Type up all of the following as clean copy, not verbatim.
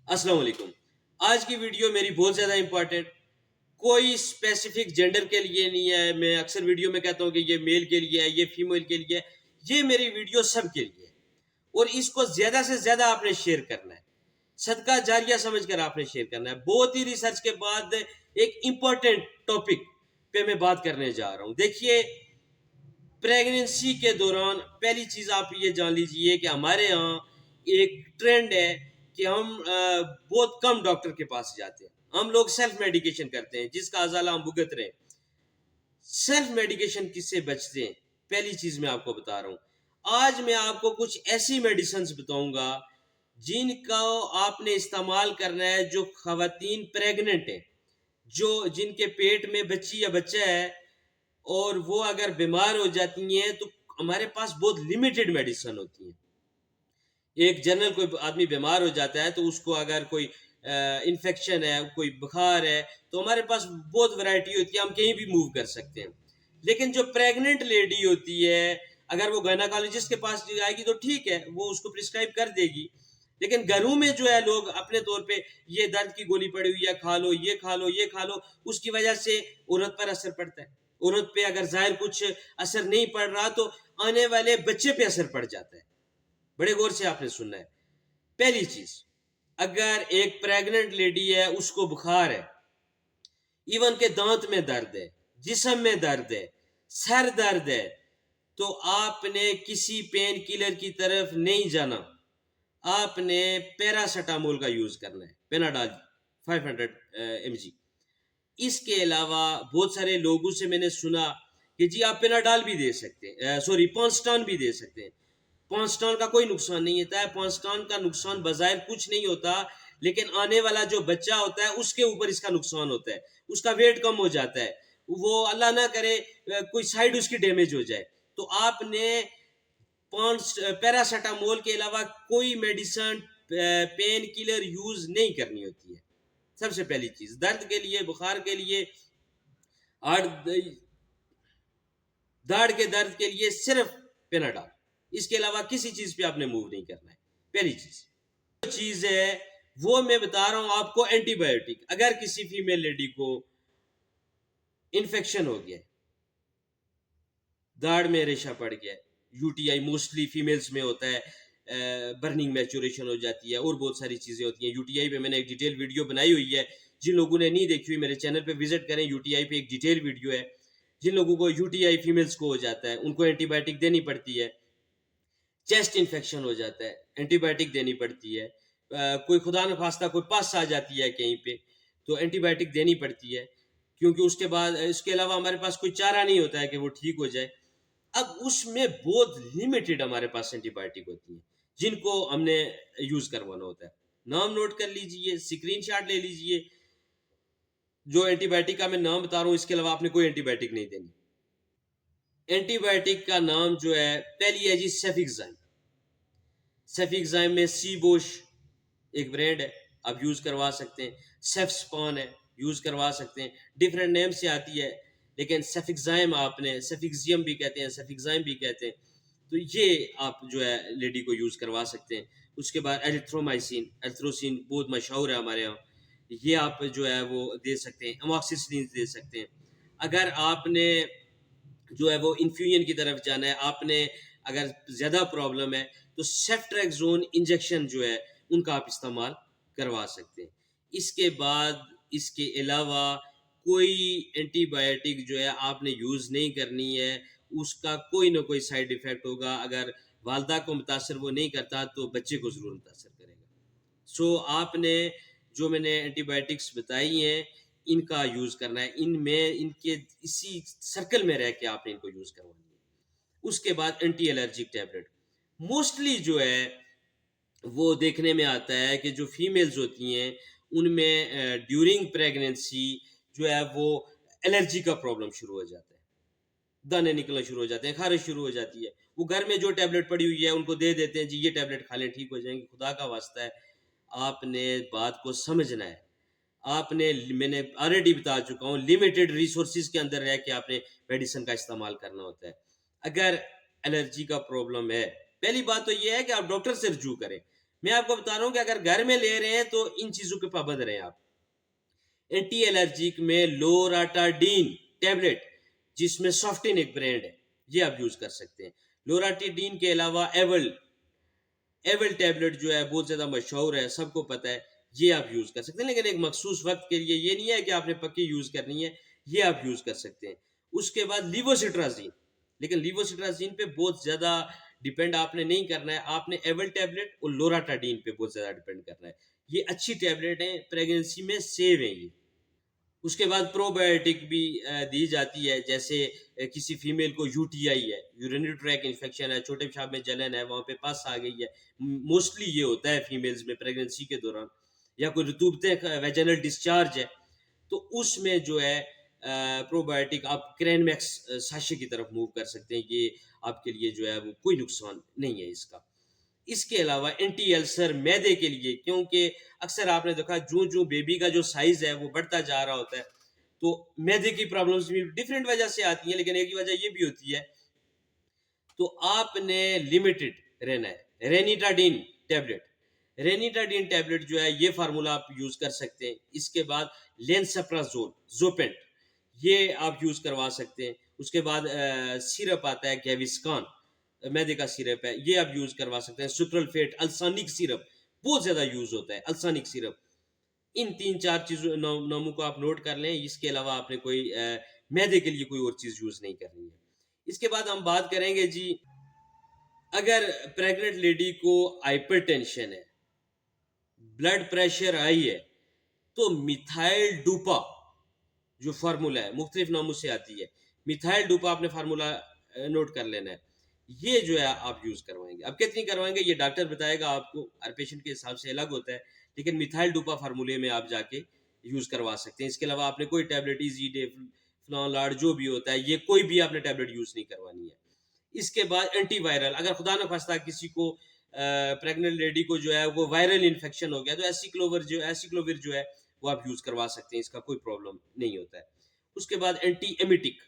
السلام علیکم۔ آج کی ویڈیو میری بہت زیادہ امپورٹنٹ، کوئی اسپیسیفک جینڈر کے لیے نہیں ہے۔ میں اکثر ویڈیو میں کہتا ہوں کہ یہ میل کے لیے ہے، یہ فیمیل کے لیے ہے۔ یہ میری ویڈیو سب کے لیے ہے اور اس کو زیادہ سے زیادہ آپ نے شیئر کرنا ہے، صدقہ جاریہ سمجھ کر آپ نے شیئر کرنا ہے۔ بہت ہی ریسرچ کے بعد ایک امپورٹنٹ ٹاپک پہ میں بات کرنے جا رہا ہوں۔ دیکھیے، پریگننسی کے دوران پہلی چیز آپ یہ جان لیجئے کہ ہمارے ہاں ایک ٹرینڈ ہے کہ ہم بہت کم ڈاکٹر کے پاس جاتے ہیں۔ ہم لوگ سیلف میڈیکیشن کرتے ہیں، جس کا ازالہ ہم بھگت رہے ہیں۔ سیلف میڈیکیشن کس سے بچتے ہیں؟ پہلی چیز میں آپ کو بتا رہا ہوں۔ آج میں آپ کو کچھ ایسی میڈیسنز بتاؤں گا جن کا آپ نے استعمال کرنا ہے جو خواتین پریگننٹ ہیں، جن کے پیٹ میں بچی یا بچہ ہے، اور وہ اگر بیمار ہو جاتی ہیں تو ہمارے پاس بہت لیمیٹڈ میڈیسن ہوتی ہیں۔ ایک جنرل کوئی آدمی بیمار ہو جاتا ہے تو اس کو اگر کوئی انفیکشن ہے، کوئی بخار ہے، تو ہمارے پاس بہت ورائٹی ہوتی ہے، ہم کہیں بھی موو کر سکتے ہیں۔ لیکن جو پریگننٹ لیڈی ہوتی ہے، اگر وہ گائناکالوجسٹ کے پاس جائے گی تو ٹھیک ہے، وہ اس کو پرسکرائب کر دے گی۔ لیکن گھروں میں جو ہے لوگ اپنے طور پہ یہ درد کی گولی پڑی ہوئی ہے، کھا لو، یہ کھا لو، یہ کھا لو، اس کی وجہ سے عورت پر اثر پڑتا ہے۔ عورت پہ اگر ظاہر کچھ اثر نہیں پڑ رہا تو آنے والے بچے پہ اثر پڑ جاتا ہے۔ بڑے غور سے آپ نے سننا ہے۔ پہلی چیز، اگر ایک پریگننٹ لیڈی ہے، اس کو بخار ہے، ایون کہ دانت میں درد ہے، جسم میں درد ہے، سر درد ہے، تو آپ نے کسی پین کلر کی طرف نہیں جانا۔ آپ نے پیراسیٹامول کا یوز کرنا ہے، پیناڈال 500 mg۔ اس کے علاوہ بہت سارے لوگوں سے میں نے سنا کہ جی آپ پیناڈال بھی دے سکتے ہیں، پانسٹان بھی دے سکتے ہیں۔ پانسٹان کا کوئی نقصان نہیں ہوتا ہے، پانسٹان کا نقصان بظاہر کچھ نہیں ہوتا، لیکن آنے والا جو بچہ ہوتا ہے اس کے اوپر اس کا نقصان ہوتا ہے، اس کا ویٹ کم ہو جاتا ہے، وہ اللہ نہ کرے کوئی سائیڈ اس کی ڈیمیج ہو جائے۔ تو آپ نے پیراسیٹامول کے علاوہ کوئی میڈیسن، پین کلر یوز نہیں کرنی ہوتی ہے۔ سب سے پہلی چیز، درد کے لیے، بخار کے لیے، داڑھ کے درد کے لیے صرف پیناڈال، اس کے علاوہ کسی چیز پہ آپ نے موو نہیں کرنا ہے۔ پہلی چیز ہے وہ میں بتا رہا ہوں آپ کو، اینٹی بایوٹک۔ اگر کسی فیمیل لیڈی کو انفیکشن ہو گیا، داڑھ میں ریشہ پڑ گیا، U T I mostly females میں ہوتا ہے، برننگ میچوریشن ہو جاتی ہے، اور بہت ساری چیزیں ہوتی ہیں۔ یو ٹی آئی پہ میں نے ایک ڈیٹیل ویڈیو بنائی ہوئی ہے، جن لوگوں نے نہیں دیکھی ہوئی میرے چینل پہ وزٹ کریں۔ یو ٹی آئی پہ ایک ڈیٹیل ویڈیو ہے۔ جن لوگوں کو یو ٹی آئی فیمیلز کو ہو جاتا ہے ان کو اینٹی بایوٹک دینی پڑتی ہے۔ چیسٹ انفیکشن ہو جاتا ہے، اینٹی بایوٹک دینی پڑتی ہے۔ کوئی خدا نخواستہ کوئی پس آ جاتی ہے کہیں پہ تو اینٹی بایوٹک دینی پڑتی ہے، کیونکہ اس کے علاوہ ہمارے پاس کوئی چارہ نہیں ہوتا ہے کہ وہ ٹھیک ہو جائے۔ اب اس میں بہت لیمیٹڈ ہمارے پاس اینٹی بایوٹک ہوتی ہیں جن کو ہم نے یوز کروانا ہوتا ہے۔ نام نوٹ کر لیجئے، اسکرین شاٹ لے لیجئے۔ جو اینٹی بایوٹک کا میں نام بتا رہا ہوں، اس کے علاوہ آپ نے کوئی اینٹی بایوٹک نہیں دینی۔ اینٹی بایوٹک کا نام جو ہے، پہلی ہے جی سیفکزائم۔ سیفکزائم میں سی بوش ایک برانڈ ہے، آپ یوز کروا سکتے ہیں۔ سیفسپان ہے، یوز کروا سکتے ہیں۔ ڈیفرنٹ نیم سے آتی ہے، لیکن سیفکزائم آپ نے، سیفکزیم بھی کہتے ہیں، سیفکزائم بھی کہتے ہیں، تو یہ آپ جو ہے لیڈی کو یوز کروا سکتے ہیں۔ اس کے بعد ایریتھرومائسین، ایریتھروسین بہت مشہور ہے ہمارے یہاں، یہ آپ جو ہے وہ دے سکتے ہیں۔ اماکسیسلین دے سکتے ہیں۔ اگر آپ نے جو ہے وہ انفیوژن کی طرف جانا ہے، آپ نے اگر زیادہ پرابلم ہے تو سیفٹریکزون انجیکشن جو ہے ان کا آپ استعمال کروا سکتے ہیں۔ اس کے بعد اس کے علاوہ کوئی اینٹی بایوٹک جو ہے آپ نے یوز نہیں کرنی ہے، اس کا کوئی نہ کوئی سائیڈ ایفیکٹ ہوگا۔ اگر والدہ کو متاثر وہ نہیں کرتا تو بچے کو ضرور متاثر کرے گا۔ آپ نے جو میں نے اینٹی بایوٹکس بتائی ہیں ان کا یوز کرنا ہے، ان کے اسی سرکل میں رہ کے آپ نے ان کو یوز کروانا ہے۔ اس کے بعد اینٹی الرجک ٹیبلٹ موسٹلی جو ہے وہ دیکھنے میں آتا ہے کہ جو فیمیلز ہوتی ہیں ان میں ڈیورنگ پریگننسی جو ہے وہ الرجی کا پرابلم شروع ہو جاتا ہے، دانے نکلنا شروع ہو جاتے ہیں، خارش شروع ہو جاتی ہے۔ وہ گھر میں جو ٹیبلٹ پڑی ہوئی ہے ان کو دے دیتے ہیں، جی یہ ٹیبلٹ کھا لیں ٹھیک ہو جائیں گے۔ خدا کا واسطہ ہے، آپ نے بات کو سمجھنا ہے۔ آپ نے، میں نے آلریڈی بتا چکا ہوں، لیمیٹڈ ریسورسز کے اندر رہ کے آپ نے میڈیسن کا استعمال کرنا ہوتا ہے۔ اگر الرجی کا پرابلم ہے، پہلی بات تو یہ ہے کہ آپ ڈاکٹر سے رجوع کریں۔ میں آپ کو بتا رہا ہوں کہ اگر گھر میں لے رہے ہیں تو ان چیزوں پہ پابند رہیں آپ. اینٹی الرجیک میں لوراٹاڈین ٹیبلٹ، جس میں سافٹن ایک برانڈ ہے، یہ آپ یوز کر سکتے ہیں. لوراٹاڈین کے علاوہ ایول ٹیبلٹ جو ہے بہت زیادہ مشہور ہے، سب کو پتہ ہے، یہ آپ یوز کر سکتے ہیں، لیکن ایک مخصوص وقت کے لیے. یہ نہیں ہے کہ آپ نے پکی یوز کرنی ہے، یہ آپ یوز کر سکتے ہیں. اس کے بعد لیووسٹرازین، لیکن لیووسٹرازین پہ بہت زیادہ ڈیپینڈ آپ نے نہیں کرنا ہے، آپ نے ایول ٹیبلٹ اور لوراٹاڈین پہ بہت زیادہ ڈیپینڈ کرنا ہے. یہ اچھی ٹیبلٹ ہیں، پریگننسی میں سیو ہیں یہ. اس کے بعد پرو بایوٹک بھی دی جاتی ہے، جیسے کسی فیمیل کو یو ٹی آئی ہے، یورینری ٹریک انفیکشن ہے، چھوٹے پیشاب میں جلن ہے، وہاں پہ پس آ گئی ہے. موسٹلی یہ ہوتا ہے فیمیلز میں پریگننسی کے دوران، یا کوئی رطوبتیں ویجنل ڈسچارج ہے، تو اس میں جو ہے پرو بایوٹک آپ کرین میکس ساشے کی طرف موو کر سکتے ہیں. یہ آپ کے لیے جو ہے وہ کوئی نقصان نہیں ہے اس کا. اس کے علاوہ اینٹی السر میدے کے لیے، کیونکہ اکثر آپ نے دیکھا جو بیبی کا جو سائز ہے وہ بڑھتا جا رہا ہوتا ہے، تو میدے کی پرابلمز بھی ڈفرینٹ وجہ سے آتی ہیں، لیکن ایک وجہ یہ بھی ہوتی ہے. تو آپ نے لمیٹڈ رہنا ہے. رینیٹاڈین ٹیبلٹ جو ہے یہ فارمولا آپ یوز کر سکتے ہیں. اس کے بعد لینسپرازول زوپینٹ، یہ آپ یوز کروا سکتے ہیں. اس کے بعد سیرپ آتا ہے گیوسکان، میدے کا سیرپ ہے، یہ آپ یوز کروا سکتے ہیں. سٹرلفیٹ السانک سیرپ بہت زیادہ یوز ہوتا ہے، السانک سیرپ. ان 3-4 چیزوں ناموں کو آپ نوٹ کر لیں. اس کے علاوہ آپ نے کوئی میدے کے لیے کوئی اور چیز یوز نہیں کرنی ہے. اس کے بعد ہم بات کریں گے جی، اگر پریگننٹ لیڈی کو ہائپر ٹینشن ہے، بلڈ پریشر ہائی ہے، تو میتھائل ڈوپا جو فارمولا ہے، مختلف ناموں سے آتی ہے، میتھائل ڈوپا آپ نے فارمولا نوٹ کر لینا ہے. یہ جو ہے آپ یوز کروائیں گے. اب کتنی کروائیں گے یہ ڈاکٹر بتائے گا آپ کو، ہر پیشنٹ کے حساب سے الگ ہوتا ہے، لیکن میتھائل ڈوپا فارمولے میں آپ جا کے یوز کروا سکتے ہیں. اس کے علاوہ آپ نے کوئی ٹیبلٹ ایزی ڈے فلان لاڈ جو بھی ہوتا ہے، یہ کوئی بھی آپ نے ٹیبلٹ یوز نہیں کروانی ہے. اس کے بعد اینٹی وائرل، اگر خدا نہ خواستہ کسی کو پریگننٹ لیڈی کو جو ہے وہ وائرل انفیکشن ہو گیا، تو ایسیکلوور جو ہے وہ آپ یوز کروا سکتے ہیں، اس کا کوئی پرابلم نہیں ہوتا ہے. اس کے بعد اینٹی ایمیٹک،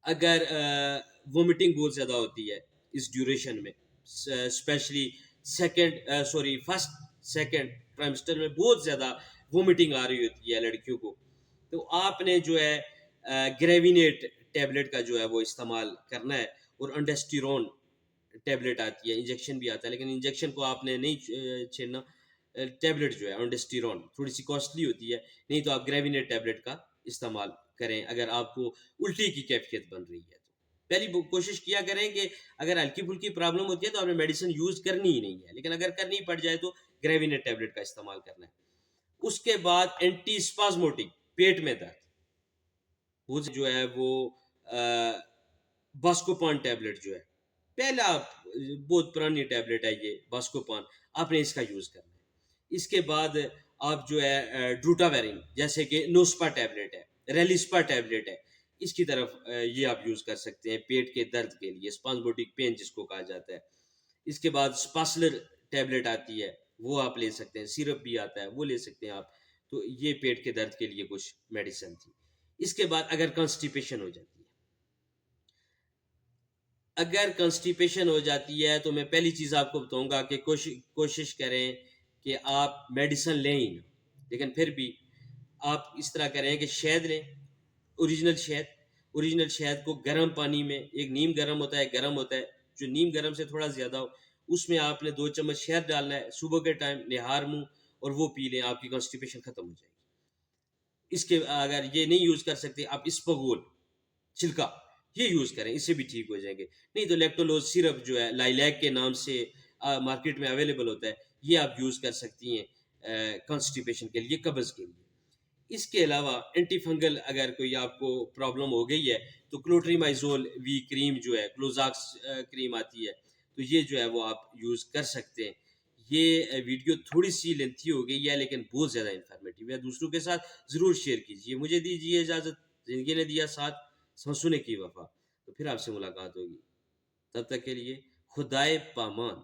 اگر وومٹنگ بہت زیادہ ہوتی ہے اس ڈیوریشن میں، اسپیشلی فرسٹ سیکنڈ ٹرائمسٹر میں بہت زیادہ وومٹنگ آ رہی ہوتی ہے لڑکیوں کو، تو آپ نے جو ہے گریوینیٹ ٹیبلٹ کا جو ہے وہ استعمال کرنا ہے. اور انڈسٹیرون ٹیبلٹ آتی ہے، انجیکشن بھی آتا ہے، لیکن انجیکشن کو آپ نے نہیں چھیڑنا. ٹیبلٹ جو ہے انڈسٹیرون تھوڑی سی کاسٹلی ہوتی ہے، نہیں تو آپ گریوینیٹ ٹیبلٹ کا استعمال کریں اگر آپ کو الٹی کی کیفیت بن رہی ہے. تو پہلی کوشش کیا کریں کہ اگر ہلکی پھلکی پرابلم ہوتی ہے تو آپ نے میڈیسن یوز کرنی ہی نہیں ہے، لیکن اگر کرنی پڑ جائے تو گریوینیٹ ٹیبلٹ کا استعمال کرنا ہے. اس کے بعد اینٹی اسپازموٹک، پیٹ میں درد، وہ جو ہے وہ باسکوپان ٹیبلٹ جو ہے، پہلا بہت پرانی ٹیبلٹ ہے یہ باسکوپان، آپ نے اس کا یوز کرنا ہے. اس کے بعد آپ جو ہے ڈروٹا ویرین، جیسے کہ نوسپا ٹیبلٹ ہے، ریلیسپا ٹیبلٹ ہے، اس کی طرف یہ آپ یوز کر سکتے ہیں پیٹ کے درد کے لیے، اسپازموٹک پین جس کو کہا جاتا ہے. اس کے بعد اسپاسلر ٹیبلٹ آتی ہے، وہ آپ لے سکتے ہیں. سیرپ بھی آتا ہے، وہ لے سکتے ہیں آپ. تو یہ پیٹ کے درد کے لیے کچھ میڈیسن تھی. اس کے بعد اگر کانسٹیپیشن ہو جاتی ہے، تو میں پہلی چیز آپ کو بتاؤں گا کہ کوشش کریں کہ آپ میڈیسن لیں ہی نہ، لیکن پھر بھی آپ اس طرح کریں کہ شہد لیں، اوریجنل شہد کو گرم پانی میں، ایک نیم گرم ہوتا ہے، گرم ہوتا ہے، جو نیم گرم سے تھوڑا زیادہ ہو، اس میں آپ نے 2 چمچ شہد ڈالنا ہے صبح کے ٹائم، نہار منہ، اور وہ پی لیں، آپ کی کانسٹیپیشن ختم ہو جائے گی. اس کے اگر یہ نہیں یوز کر سکتے، آپ اسپغول چھلکا یہ یوز کریں، اس سے بھی ٹھیک ہو جائیں گے. نہیں تو لیکٹولوز سیرپ جو ہے لائلیک کے نام سے مارکیٹ میں اویلیبل ہوتا ہے، یہ آپ یوز کر سکتی ہیں کانسٹیپیشن کے لیے، قبض کے لیے. اس کے علاوہ اینٹی فنگل اگر کوئی آپ کو پرابلم ہو گئی ہے تو کلوٹریمائزول وی کریم جو ہے، کلوزاکس کریم آتی ہے، تو یہ جو ہے وہ آپ یوز کر سکتے ہیں. یہ ویڈیو تھوڑی سی لینتھی ہو گئی ہے، لیکن بہت زیادہ انفارمیٹیو ہے. دوسروں کے ساتھ ضرور شیئر کیجیے. مجھے دیجیے اجازت، زندگی نے دیا ساتھ، سانسوں نے کی وفا. تو پھر آپ سے ملاقات ہوگی، تب تک کے لیے خدائے پامان.